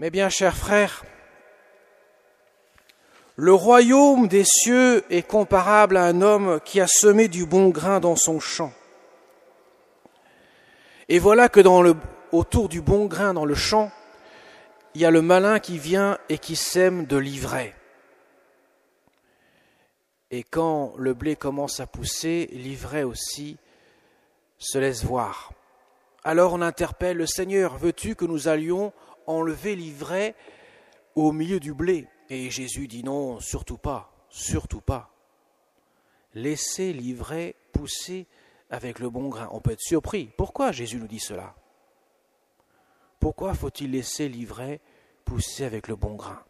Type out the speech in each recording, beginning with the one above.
Mes bien chers frères, le royaume des cieux est comparable à un homme qui a semé du bon grain dans son champ. Et voilà que autour du bon grain dans le champ, il y a le malin qui vient et qui sème de l'ivraie. Et quand le blé commence à pousser, l'ivraie aussi se laisse voir. Alors on interpelle le Seigneur, veux-tu que nous allions enlever l'ivraie au milieu du blé? Et Jésus dit non, surtout pas, surtout pas. Laissez l'ivraie pousser avec le bon grain. On peut être surpris. Pourquoi Jésus nous dit cela? Pourquoi faut-il laisser l'ivraie pousser avec le bon grain?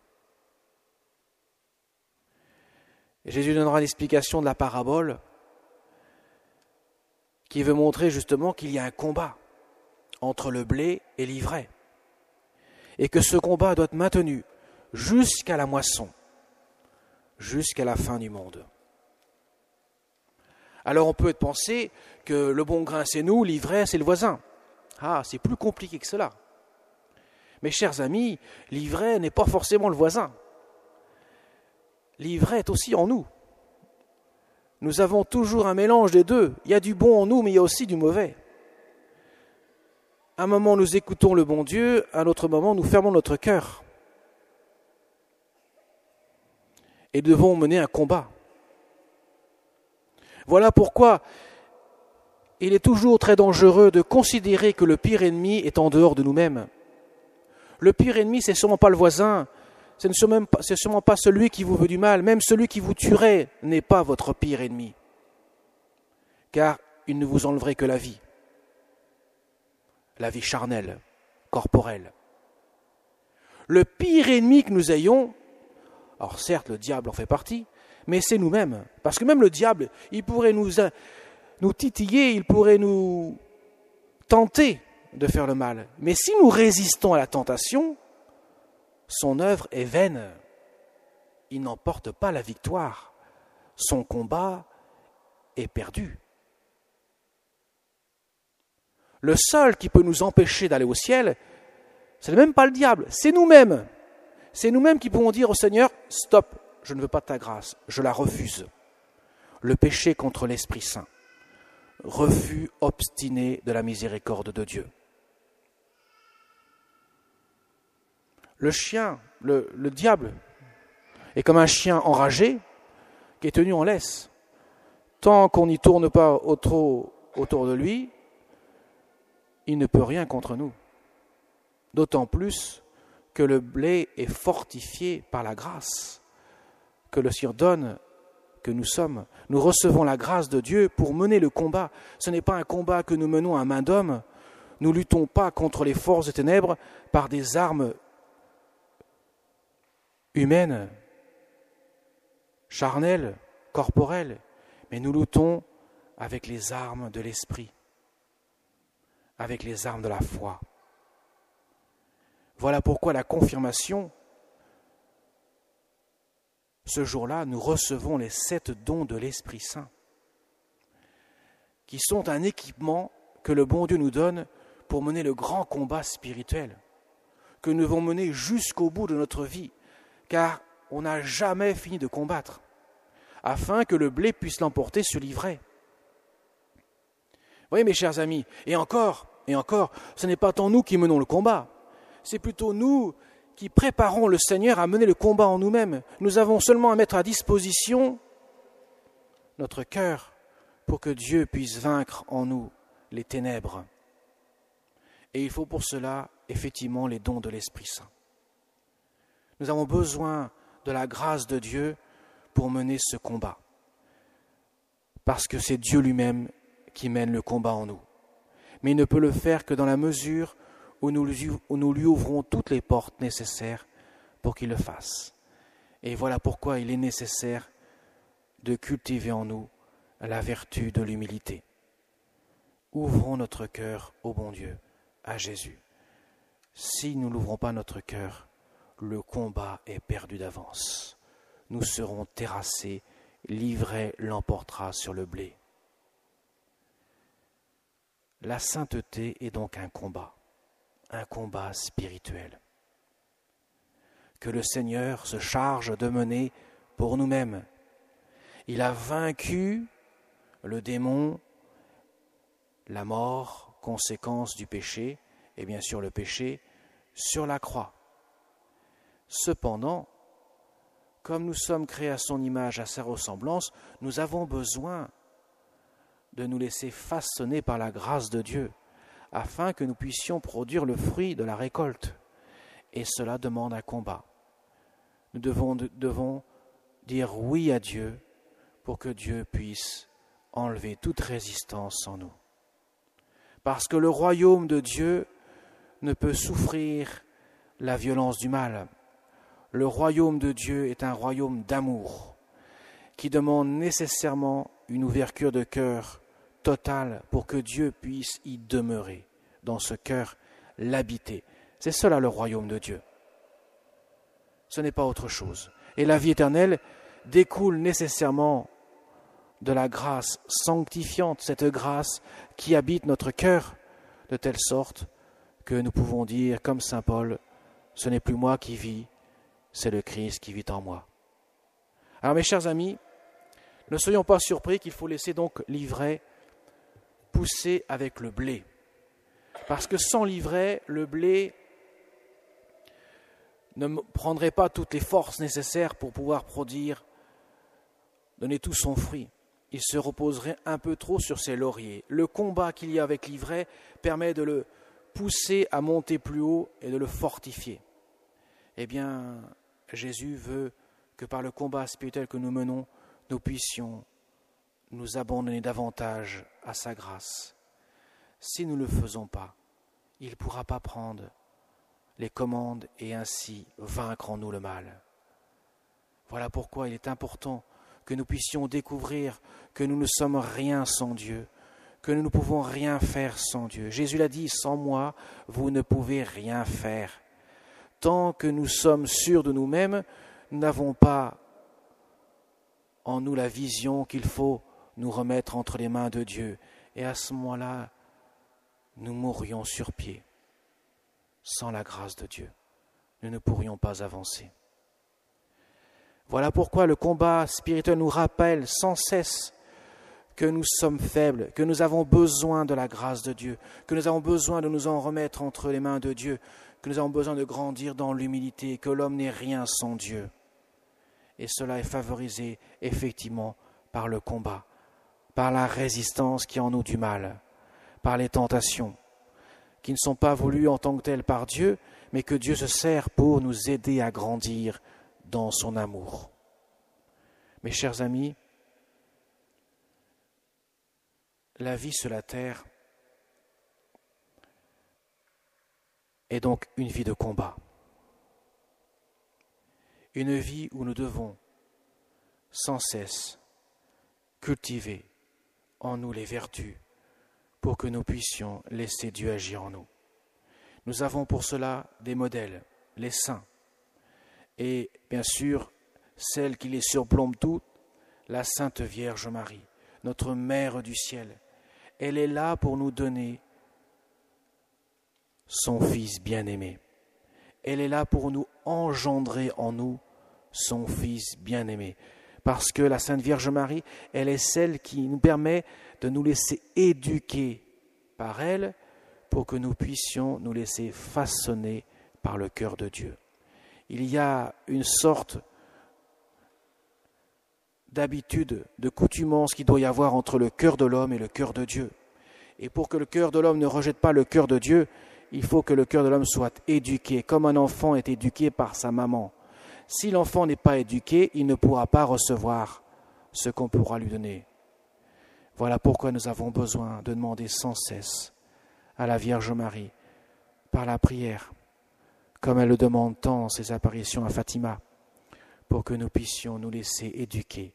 Et Jésus donnera l'explication de la parabole qui veut montrer justement qu'il y a un combat entre le blé et l'ivraie et que ce combat doit être maintenu jusqu'à la moisson, jusqu'à la fin du monde. Alors on peut penser que le bon grain c'est nous, l'ivraie c'est le voisin. Ah, c'est plus compliqué que cela. Mes chers amis, l'ivraie n'est pas forcément le voisin. L'ivraie est aussi en nous. Nous avons toujours un mélange des deux. Il y a du bon en nous, mais il y a aussi du mauvais. À un moment, nous écoutons le bon Dieu, à un autre moment, nous fermons notre cœur. Et devons mener un combat. Voilà pourquoi il est toujours très dangereux de considérer que le pire ennemi est en dehors de nous-mêmes. Le pire ennemi, c'est sûrement pas le voisin, c'est sûrement pas celui qui vous veut du mal, même celui qui vous tuerait n'est pas votre pire ennemi, car il ne vous enlèverait que la vie charnelle, corporelle. Le pire ennemi que nous ayons, alors certes le diable en fait partie, mais c'est nous-mêmes, parce que même le diable, il pourrait nous titiller, il pourrait nous tenter de faire le mal. Mais si nous résistons à la tentation, son œuvre est vaine. Il n'emporte pas la victoire. Son combat est perdu. Le seul qui peut nous empêcher d'aller au ciel, ce n'est même pas le diable, c'est nous-mêmes. C'est nous-mêmes qui pouvons dire au Seigneur, stop, je ne veux pas de ta grâce, je la refuse. Le péché contre l'Esprit Saint. Refus obstiné de la miséricorde de Dieu. Le diable est comme un chien enragé qui est tenu en laisse. Tant qu'on n'y tourne pas trop autour de lui, il ne peut rien contre nous. D'autant plus que le blé est fortifié par la grâce que le Seigneur donne, que nous sommes. Nous recevons la grâce de Dieu pour mener le combat. Ce n'est pas un combat que nous menons à main d'homme. Nous ne luttons pas contre les forces des ténèbres par des armes humaines, charnelles, corporelles, mais nous luttons avec les armes de l'esprit, avec les armes de la foi. Voilà pourquoi la confirmation, ce jour-là, nous recevons les 7 dons de l'Esprit Saint, qui sont un équipement que le bon Dieu nous donne pour mener le grand combat spirituel, que nous devons mener jusqu'au bout de notre vie, car on n'a jamais fini de combattre, afin que le blé puisse l'emporter sur l'ivraie. Vous voyez, mes chers amis, et encore, ce n'est pas tant nous qui menons le combat, c'est plutôt nous qui préparons le Seigneur à mener le combat en nous-mêmes. Nous avons seulement à mettre à disposition notre cœur pour que Dieu puisse vaincre en nous les ténèbres. Et il faut pour cela, effectivement, les dons de l'Esprit Saint. Nous avons besoin de la grâce de Dieu pour mener ce combat. Parce que c'est Dieu lui-même qui mène le combat en nous. Mais il ne peut le faire que dans la mesure où nous lui ouvrons toutes les portes nécessaires pour qu'il le fasse. Et voilà pourquoi il est nécessaire de cultiver en nous la vertu de l'humilité. Ouvrons notre cœur au bon Dieu, à Jésus. Si nous n'ouvrons pas notre cœur, le combat est perdu d'avance. Nous serons terrassés, l'ivraie l'emportera sur le blé. La sainteté est donc un combat spirituel. que le Seigneur se charge de mener pour nous-mêmes. Il a vaincu le démon, la mort, conséquence du péché, et bien sûr le péché, sur la croix. Cependant, comme nous sommes créés à son image, à sa ressemblance, nous avons besoin de nous laisser façonner par la grâce de Dieu, afin que nous puissions produire le fruit de la récolte. Et cela demande un combat. Nous devons dire oui à Dieu pour que Dieu puisse enlever toute résistance en nous. Parce que le royaume de Dieu ne peut souffrir la violence du mal. Le royaume de Dieu est un royaume d'amour qui demande nécessairement une ouverture de cœur totale pour que Dieu puisse y demeurer, dans ce cœur, l'habiter. C'est cela le royaume de Dieu. Ce n'est pas autre chose. Et la vie éternelle découle nécessairement de la grâce sanctifiante, cette grâce qui habite notre cœur, de telle sorte que nous pouvons dire, comme saint Paul, « Ce n'est plus moi qui vis, c'est le Christ qui vit en moi. » Alors mes chers amis, ne soyons pas surpris qu'il faut laisser donc l'ivraie pousser avec le blé. Parce que sans l'ivraie, le blé ne prendrait pas toutes les forces nécessaires pour pouvoir produire, donner tout son fruit. Il se reposerait un peu trop sur ses lauriers. Le combat qu'il y a avec l'ivraie permet de le pousser à monter plus haut et de le fortifier. Eh bien, Jésus veut que par le combat spirituel que nous menons, nous puissions nous abandonner davantage à sa grâce. Si nous ne le faisons pas, il ne pourra pas prendre les commandes et ainsi vaincre en nous le mal. Voilà pourquoi il est important que nous puissions découvrir que nous ne sommes rien sans Dieu, que nous ne pouvons rien faire sans Dieu. Jésus l'a dit, sans moi, vous ne pouvez rien faire. Tant que nous sommes sûrs de nous-mêmes, nous n'avons pas en nous la vision qu'il faut nous remettre entre les mains de Dieu. Et à ce moment-là, nous mourrions sur pied. Sans la grâce de Dieu, nous ne pourrions pas avancer. Voilà pourquoi le combat spirituel nous rappelle sans cesse que nous sommes faibles, que nous avons besoin de la grâce de Dieu, que nous avons besoin de nous en remettre entre les mains de Dieu, que nous avons besoin de grandir dans l'humilité, que l'homme n'est rien sans Dieu. Et cela est favorisé effectivement par le combat, par la résistance qui est en nous du mal, par les tentations, qui ne sont pas voulues en tant que telles par Dieu, mais que Dieu se sert pour nous aider à grandir dans son amour. Mes chers amis, la vie sur la terre est donc une vie de combat. Une vie où nous devons sans cesse cultiver en nous les vertus pour que nous puissions laisser Dieu agir en nous. Nous avons pour cela des modèles, les saints, et bien sûr, celle qui les surplombe toutes, la Sainte Vierge Marie, notre Mère du ciel. Elle est là pour nous donner son Fils bien-aimé. Elle est là pour nous engendrer en nous son Fils bien-aimé. Parce que la Sainte Vierge Marie, elle est celle qui nous permet de nous laisser éduquer par elle pour que nous puissions nous laisser façonner par le cœur de Dieu. Il y a une sorte d'habitude, de coutumance qu'il doit y avoir entre le cœur de l'homme et le cœur de Dieu. Et pour que le cœur de l'homme ne rejette pas le cœur de Dieu, il faut que le cœur de l'homme soit éduqué, comme un enfant est éduqué par sa maman. Si l'enfant n'est pas éduqué, il ne pourra pas recevoir ce qu'on pourra lui donner. Voilà pourquoi nous avons besoin de demander sans cesse à la Vierge Marie, par la prière, comme elle le demande tant dans ses apparitions à Fatima, pour que nous puissions nous laisser éduquer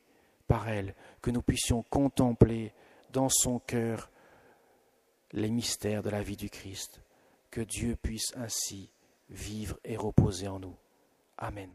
par elle, que nous puissions contempler dans son cœur les mystères de la vie du Christ, que Dieu puisse ainsi vivre et reposer en nous. Amen.